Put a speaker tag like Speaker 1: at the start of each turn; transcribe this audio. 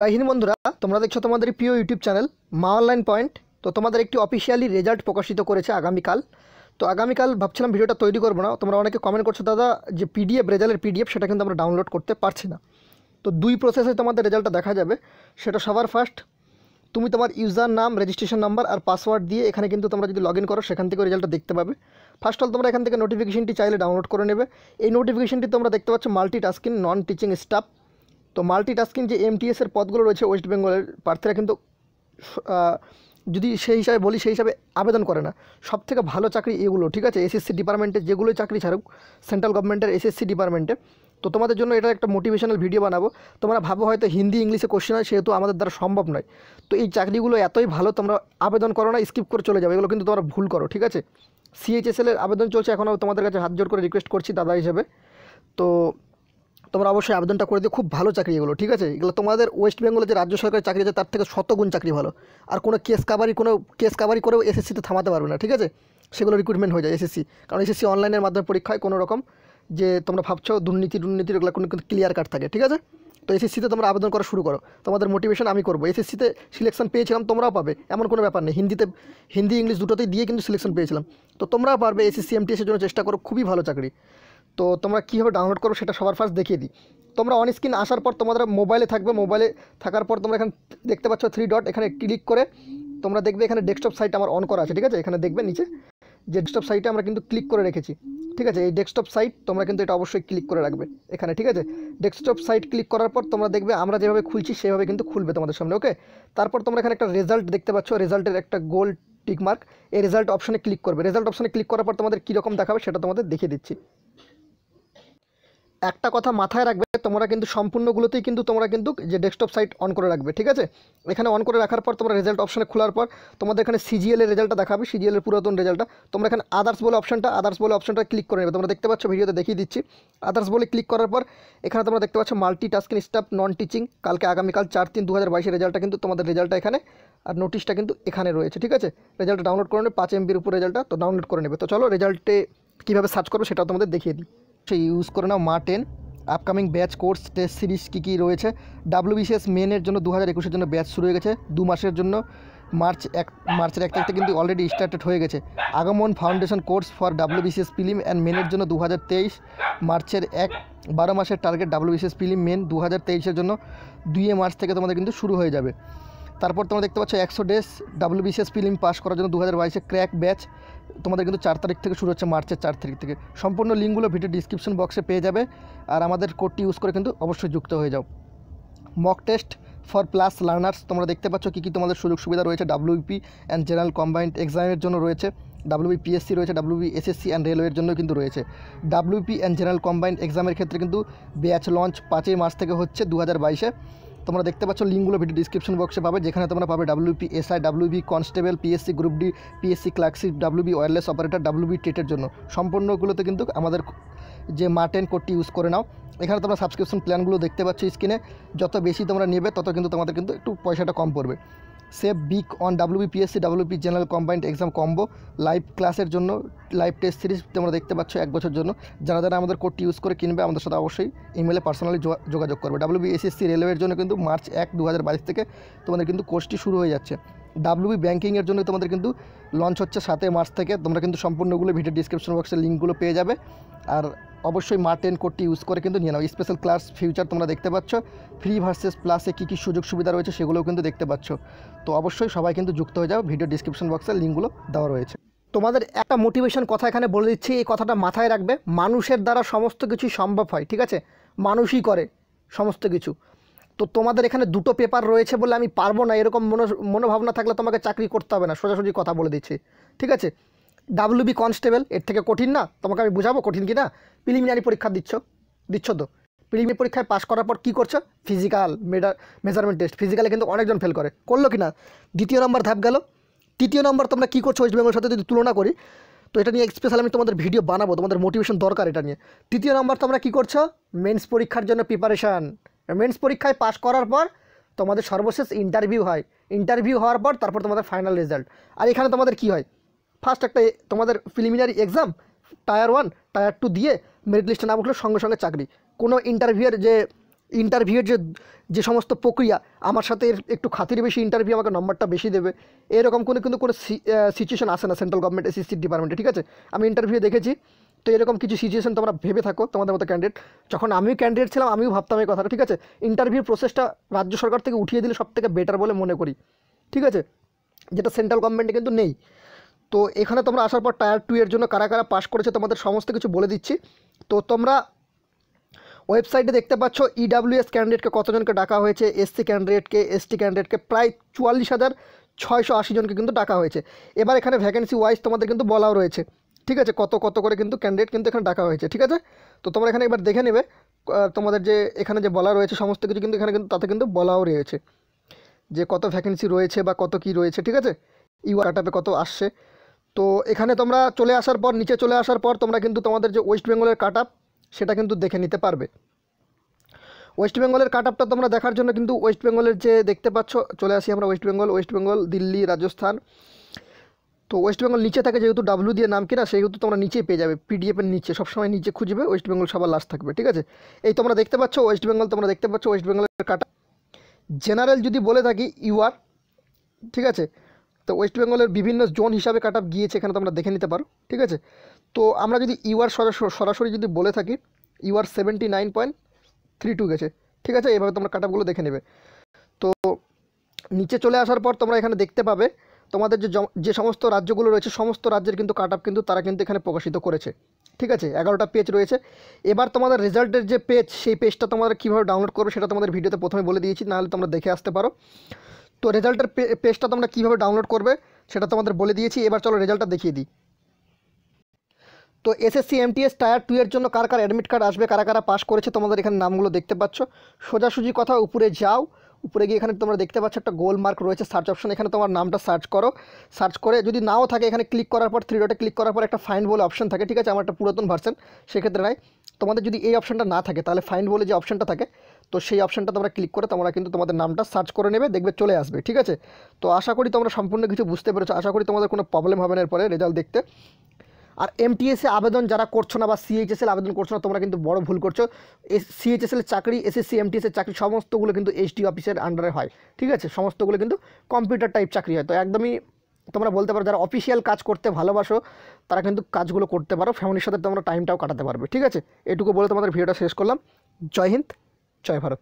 Speaker 1: জয় হিন্দ বন্ধুরা, তোমরা দেখছো তোমাদের প্রিয় ইউটিউব চ্যানেল মা অনলাইন পয়েন্ট। তো তোমাদের একটি অফিসিয়ালি রেজাল্ট প্রকাশিত করেছে আগামীকাল। তো আগামীকাল ভাবছিলাম ভিডিওটা তৈরি করবো না, তোমরা অনেকে কমেন্ট করছো দাদা যে পিডিএফ রেজাল্টের পিডিএফ সেটা কিন্তু আমরা ডাউনলোড করতে পারছি না। তো দুই প্রসেসে তোমাদের রেজাল্টটা দেখা যাবে। সেটা সবার ফার্স্ট তুমি তোমার ইউজার নাম, রেজিস্ট্রেশন নাম্বার আর পাসওয়ার্ড দিয়ে এখানে কিন্তু তোমরা যদি লগ ইন করো সেখান থেকে রেজাল্টটা দেখতে পাবে। ফার্স্ট অল তোমরা এখান থেকে নোটিফিকেশনটি চাইলে ডাউনলোড করে নেবে। এই নোটিফিকেশনটি তোমরা দেখতে পাচ্ছ মাল্টিটাস্কিং নন টিচিং স্টাফ। তো মাল্টিটাস্কিং যে এমটিএসের পদগুলো রয়েছে ওয়েস্ট বেঙ্গলের প্রার্থীরা কিন্তু যদি সেই হিসাবে বলি সেই হিসাবে আবেদন করে না। সবথেকে ভালো চাকরি এগুলো, ঠিক আছে, এসএসসি ডিপার্টমেন্টে যেগুলোই চাকরি ছাড়ুক, সেন্ট্রাল গভর্নমেন্টের এসএসসি ডিপার্টমেন্টে। তো তোমাদের জন্য এটা একটা মোটিভেশনাল ভিডিও বানাবো। তোমরা ভাবো হয়তো হিন্দি ইংলিশে কোশ্চেন হয়, সেহেতু আমাদের দ্বারা সম্ভব নয়। তো এই চাকরিগুলো এতই ভালো, তোমরা আবেদন করো না, স্কিপ করে চলে যাবে, এগুলো কিন্তু তোমরা ভুল করো, ঠিক আছে। সিএইচএসএল এর আবেদন চলছে এখনও, তোমাদের কাছে হাত জোর করে রিকোয়েস্ট করছি দাদা হিসেবে। তো তোমরা অবশ্যই আবেদনটা করে দিও, খুব ভালো চাকরি এগুলো, ঠিক আছে। এগুলো তোমাদের ওয়েস্ট বেঙ্গলে যে রাজ্য সরকারি চাকরি আছে তার থেকে শতগুণ চাকরি ভালো। আর কোনো কেস কাভারি করেও এসএসসিতে থামাতে পারবে না, ঠিক আছে। সেগুলো রিক্রুটমেন্ট হয়ে যায় এসএসসি, কারণ এসএসসি অনলাইনের মাধ্যমে পরীক্ষা হয়। কোনো রকম যে তোমরা ভাবছো দুর্নীতির এগুলো কোনো কিন্তু ক্লিয়ার কাট থাকে, ঠিক আছে। তো এসএসসিতে তোমরা আবেদন করা শুরু করো, তোমাদের মোটিভেশন আমি করবো। এসএসসিতে সিলেকশন পেয়েছিলাম, তোমরাও পাবে, এমন কোনো ব্যাপার নেই। হিন্দি ইংলিশ দুটোতেই দিয়ে কিন্তু সিলেকশন পেয়েছিলাম। তো তোমরাও পারবে, এসএসসি এমটিএসের জন্য চেষ্টা করো, খুবই ভালো চাকরি। তো তোমরা কীভাবে ডাউনলোড করো সেটা সবার ফার্স্ট দেখিয়ে দিই। তোমরা অন স্ক্রিন আসার পর তোমাদের মোবাইলে থাকবে, মোবাইলে থাকার পর তোমরা এখানে দেখতে পাচ্ছ 3 ডট, এখানে ক্লিক করে তোমরা দেখবে এখানে ডেস্কটপ সাইট আমার অন করা আছে, ঠিক আছে। এখানে দেখবে নিচে যে ডেস্কটপ সাইটে আমরা কিন্তু ক্লিক করে রেখেছি, ঠিক আছে। এই ডেস্কটপ সাইট তোমরা কিন্তু এটা অবশ্যই ক্লিক করে রাখবে এখানে, ঠিক আছে। ডেস্কটপ সাইট ক্লিক করার পর তোমরা দেখবে আমরা যেভাবে খুলছি সেভাবে কিন্তু খুলবে তোমাদের সামনে, ওকে। তারপর তোমরা এখানে একটা রেজাল্ট দেখতে পাচ্ছ, রেজাল্টের একটা গোল টিক মার্ক, এই রেজাল্ট অপশনে ক্লিক করবে। রেজাল্ট অপশনে ক্লিক করার পর তোমাদের কীরকম দেখাবে সেটা তোমাদের দেখিয়ে দিচ্ছি। একটা কথা মাথায় রাখবে, তোমরা কিন্তু সম্পূর্ণগুলোতেই কিন্তু তোমরা কিন্তু যে ডেস্কটপ সাইট অন করে রাখবে, ঠিক আছে। এখানে অন করে রাখার পর তোমরা রেজাল্ট অপশনে খোলার পর তোমাদের এখানে সিজিএল এর রেজাল্টটা দেখাবে, সিজিএল এর পুরাতন রেজাল্টটা। তোমরা এখানে আদার্স বলে অপশনটা ক্লিক করে নেবে। তোমরা দেখতে পাচ্ছ ভিডিওতে দেখিয়ে দিচ্ছি। আদার্স বলে ক্লিক করার পর এখানে তোমরা দেখতে পাচ্ছ মাল্টিটাস্কিং স্টাফ নন টিচিং, আগামীকাল 4/3/2022 রেজাল্টটা কিন্তু তোমাদের রেজাল্টটা এখানে, আর নোটিশটা কিন্তু এখানে রয়েছে, ঠিক আছে। রেজাল্টটা ডাউনলোড করে নেবে, 5 MBর উপর রেজাল্টটা, তো ডাউনলোড করে নেবে। তো চলো রেজাল্টে কীভাবে সার্চ করবে সেটাও তোমাদের দেখিয়ে দিই। সেই ইউজ করে নাও মা 10 upcoming batch course test series কী রয়েছে। WBCS মেনের জন্য 2021-এর জন্য ব্যাচ শুরু হয়ে গেছে 2 মাসের জন্য। মার্চের 1 তারিখ কিন্তু অলরেডি স্টার্টেড হয়ে গেছে। Agaman foundation course for WBCS prelim and মেনের জন্য 2023 মার্চের 12 মাসের টার্গেট WBCS প্রিলিম মেন 2023-এর জন্য 2 মার্চ থেকে তোমাদের কিন্তু শুরু হয়ে যাবে। তারপর তোমরা দেখতে পাচ্ছ 100 ডেজ WBCS প্রিলিম পাস করার জন্য 2022-এ ক্র্যাক ব্যাচ তোমাদের কিন্তু 4 তারিখ থেকে শুরু হচ্ছে, মার্চের 4 তারিখ থেকে। সম্পূর্ণ লিঙ্কগুলো ভিডিও ডিসক্রিপশন বক্সে পেয়ে যাবে, আর আমাদের কোডটি ইউজ করে কিন্তু অবশ্যই যুক্ত হয়ে যাও। Mock test for plus learners, তোমরা দেখতে পাচ্ছ কী তোমাদের সুযোগ সুবিধা রয়েছে। WBP অ্যান্ড জেনারেল কম্বাইন্ড এক্সামের জন্য রয়েছে, WBPSC রয়েছে, WBSSC অ্যান্ড রেলওয়ের জন্য কিন্তু রয়েছে। WBP অ্যান্ড জেনারেল কম্বাইন্ড এক্সামের ক্ষেত্রে কিন্তু ব্যাচ লঞ্চ 5 মার্চ থেকে হচ্ছে 2022-এ। তোমরা দেখতে পাচ্ছ লিঙ্কগুলো ভিডিও ডিসক্রিপশন বক্সে পাবে, যেখানে তোমরা পাবে WP SI, WB constable, PSC group D, PSC clerkship, WB wireless operator, WB টেটের জন্য। সম্পূর্ণগুলোতে কিন্তু আমাদের যে মা 10 কোডটি ইউজ করে নাও। এখানে তোমরা সাবস্ক্রিপশন প্ল্যানগুলো দেখতে পাচ্ছ স্ক্রিনে, যত বেশি তোমরা নেবে তত কিন্তু তোমাদের কিন্তু একটু পয়সাটা কম পড়বে। Save big on WBPSC WP general combined exam combo live ক্লাসের জন্য লাইভ টেস্ট সিরিজ তোমরা দেখতে পাচ্ছ 1 বছর জন্য। যারা আমাদের কোডটি ইউজ করে কিনবে আমাদের সাথে অবশ্যই ইমেলে পার্সোনালি যোগাযোগ করবে। WBSSC রেলওয়ের জন্য কিন্তু মার্চ 1, 2022 থেকে তোমাদের কিন্তু কোর্সটি শুরু হয়ে যাচ্ছে। WB ব্যাঙ্কিংয়ের জন্য তোমাদের কিন্তু লঞ্চ হচ্ছে 7 মার্চ থেকে। তোমরা কিন্তু সম্পূর্ণগুলো ভিডিও ডিসক্রিপশন বক্সের লিঙ্কগুলো পেয়ে যাবে, আর অবশ্যই মা 10 কোডটি ইউজ করে কিন্তু নিয়ে নাও। স্পেশাল ক্লাস ফিউচার তোমরা দেখতে পাচ্ছ, ফ্রি ভার্সেস প্লাসে কী সুযোগ সুবিধা রয়েছে সেগুলোও কিন্তু দেখতে পাচ্ছ। তো অবশ্যই সবাই কিন্তু যুক্ত হয়ে যাও, ভিডিও ডিসক্রিপশন বক্সের লিঙ্কগুলো দেওয়া রয়েছে। তোমাদের একটা মোটিভেশন কথা এখানে বলে দিচ্ছি, এই কথাটা মাথায় রাখবে। মানুষের দ্বারা সমস্ত কিছুই সম্ভব হয়, ঠিক আছে। মানুষই করে সমস্ত কিছু। তো তোমাদের এখানে 2টো পেপার রয়েছে বলে আমি পারবো না এরকম মনোভাবনা থাকলে তোমাকে চাকরি করতে হবে না, সোজাসুজি কথা বলে দিচ্ছি, ঠিক আছে। WB কনস্টেবল এর থেকে কঠিন না, তোমাকে আমি বুঝাবো কঠিন কি না। প্রিলিমিনারি পরীক্ষা দিচ্ছ তো, প্রিলিমিনারি পরীক্ষায় পাস করার পর কী করছো, ফিজিক্যাল মেজারমেন্ট টেস্ট, ফিজিক্যালে কিন্তু অনেকজন ফেল করে, করলো কি না। 2য় নম্বর ধাপ গেল। 3য় নম্বর তোমরা কী করছো ওয়েস্ট বেঙ্গলের সাথে যদি তুলনা করি, তো এটা নিয়ে স্পেশাল আমি তোমাদের ভিডিও বানাবো, তোমাদের মোটিভেশন দরকার এটা নিয়ে। 3য় নম্বর তোমরা কী করছো, মেন্স পরীক্ষার জন্য প্রিপারেশান। মেন্স পরীক্ষায় পাস করার পর তোমাদের সর্বশেষ ইন্টারভিউ হয়, ইন্টারভিউ হওয়ার পর তারপর তোমাদের ফাইনাল রেজাল্ট। আর এখানে তোমাদের কী হয়, ফার্স্ট একটা তোমাদের প্রিলিমিনারি এক্সাম টায়ার 1 টায়ার 2 দিয়ে মেরিট লিস্টে না উঠলে সঙ্গে সঙ্গে চাকরি। কোনো ইন্টারভিউয়ের যে ইন্টারভিউয়ের যে সমস্ত প্রক্রিয়া, আমার সাথে একটু খাতির বেশি ইন্টারভিউ আমাকে নম্বরটা বেশি দেবে, এরকম কিন্তু কোনো সিচুয়েশন আসে না সেন্ট্রাল গভর্নমেন্ট এসএসসি ডিপার্টমেন্টে, ঠিক আছে। আমি ইন্টারভিউ দেখেছি, তো এরকম কিছু সিচুয়েশন তোমরা ভেবে থাকো তোমাদের মতো ক্যান্ডিডেট। যখন আমিও ক্যান্ডিডেট ছিলাম আমিও ভাবতাম এই কথাটা, ঠিক আছে। ইন্টারভিউ প্রসেসটা রাজ্য সরকার থেকে উঠিয়ে দিলে সব থেকে বেটার বলে মনে করি, ঠিক আছে, যেটা সেন্ট্রাল গভর্নমেন্টে কিন্তু নেই। তো এখানে তোমরা আসার পর টায়ার 2 এর জন্য কারা কারা পাস করেছে তোমাদের সমস্ত কিছু বলে দিচ্ছি। তো তোমরা ওয়েবসাইটে দেখতে পাচ্ছ ইডাব্লিউএস ক্যান্ডিডেটকে কতজনকে ডাকা হয়েছে, এসসি ক্যান্ডিডেটকে, এসটি ক্যান্ডিডেটকে প্রায় 44,680 জনকে কিন্তু ডাকা হয়েছে। এবার এখানে ভ্যাকেন্সি ওয়াইজ তোমাদের কিন্তু বলাও রয়েছে, ঠিক আছে, কত কত করে কিন্তু ক্যান্ডিডেট কিন্তু এখানে ডাকা হয়েছে, ঠিক আছে। তো তোমরা এখানে এবার দেখে নেবে তোমাদের যে এখানে যে বলা রয়েছে সমস্ত কিছু কিন্তু এখানে কিন্তু তাতে কিন্তু বলাও রয়েছে যে কত ভ্যাকেন্সি রয়েছে বা কত কি রয়েছে, ঠিক আছে, ইউআর কাটাপে কত আসছে। তো এখানে তোমরা চলে আসার পর, নিচে চলে আসার পর তোমরা কিন্তু তোমাদের যে ওয়েস্ট বেঙ্গলের কাট আপ সেটা কিন্তু দেখে নিতে পারবে। ওয়েস্ট বেঙ্গলের কাট আপটা তোমরা দেখার জন্য কিন্তু ওয়েস্ট বেঙ্গলের যে দেখতে পাচ্ছ, চলে আসি আমরা ওয়েস্ট বেঙ্গল, দিল্লি, রাজস্থান। তো ওয়েস্ট বেঙ্গল নিচে থাকে, যেহেতু ডাব্লিউ দিয়ে নাম কিনা সেহেতু তোমরা নিচেই পেয়ে যাবে, পিডিএফের নিচে সবসময় নিচে খুঁজবে ওয়েস্ট বেঙ্গল সবার লাস্ট থাকবে, ঠিক আছে। এই তোমরা দেখতে পাচ্ছ ওয়েস্ট বেঙ্গল, তোমরা দেখতে পাচ্ছ ওয়েস্ট বেঙ্গলের কাট আপ। জেনারেল যদি বলে থাকি ইউআর, ঠিক আছে, তো ওয়েস্ট বেঙ্গলের বিভিন্ন জোন হিসাবে কাট আপ গিয়েছে, এখানে তোমরা দেখে নিতে পারো, ঠিক আছে। তো আমরা যদি ইউআর সরাসরি যদি বলে থাকি, ইউআর 79.32 গেছে, ঠিক আছে। এইভাবে তোমরা কাট আপগুলো দেখে নেবে। তো নিচে চলে আসার পর তোমরা এখানে দেখতে পাবে তোমাদের যে সমস্ত রাজ্যগুলো রয়েছে সমস্ত রাজ্যের কিন্তু কাট আপ কিন্তু তারা কিন্তু এখানে প্রকাশিত করেছে, ঠিক আছে। 11টা পেজ রয়েছে। এবার তোমাদের রেজাল্টের যে পেজ, সেই পেজটা তোমাদের কীভাবে ডাউনলোড করবে সেটা তোমাদের ভিডিওতে প্রথমে বলে দিয়েছি, নাহলে তোমরা দেখে আসতে পারো। তো রেজাল্টের পেজটা তোমরা কীভাবে ডাউনলোড করবে সেটা তোমাদের বলে দিয়েছি। এবার চলো রেজাল্টটা দেখিয়ে দিই। তো এসএসসি এমটিএস টায়ার 2 এর জন্য কার কার অ্যাডমিট কার্ড আসবে, কারা কারা পাস করেছে তোমাদের এখানে নামগুলো দেখতে পাচ্ছ। সোজাসুজি কথা উপরে যাও, উপরে গিয়ে এখানে তোমরা দেখতে পাচ্ছ একটা গোল মার্ক রয়েছে সার্চ অপশন, এখানে তোমার নামটা সার্চ করো। সার্চ করে যদি নাও থাকে এখানে ক্লিক করার পর 3 ডটে ক্লিক করার পর একটা ফাইন্ড বলে অপশন থাকে, ঠিক আছে। আমার একটা পুরাতন ভার্সন, সেক্ষেত্রে নাই। তোমাদের যদি এই অপশনটা না থাকে তাহলে ফাইন্ড বলে যে অপশনটা থাকে, তো সেই অপশনটা তোমরা ক্লিক করে তোমরা কিন্তু তোমাদের নামটা সার্চ করে নেবে, দেখবে চলে আসবে, ঠিক আছে। তো আশা করি তোমরা সম্পূর্ণ কিছু বুঝতে পেরেছো, আশা করি তোমাদের কোনো প্রবলেম হবে না এরপরে রেজাল্ট দেখতে। আর এমটিএসে আবেদন যারা করছো না বা সিএইচএসএল আবেদন করছো না, তোমরা কিন্তু বড় ভুল করছো। সিএইচএসএল চাকরি, এসএসসি এমটিএসের চাকরি সমস্তগুলো কিন্তু এসডি অফিসের আন্ডারে হয়, ঠিক আছে। সমস্তগুলো কিন্তু কম্পিউটার টাইপ চাকরি হয়। তো একদমই তোমরা বলতে পারো যারা অফিসিয়াল কাজ করতে ভালোবাসো তারা কিন্তু কাজগুলো করতে পারো, ফ্যামিলির সাথে তোমরা টাইমটাও কাটাতে পারবে, ঠিক আছে। এটুকু বলে তোমাদের ভিডিওটা শেষ করলাম। জয় হিন্দ, জয় ভারত।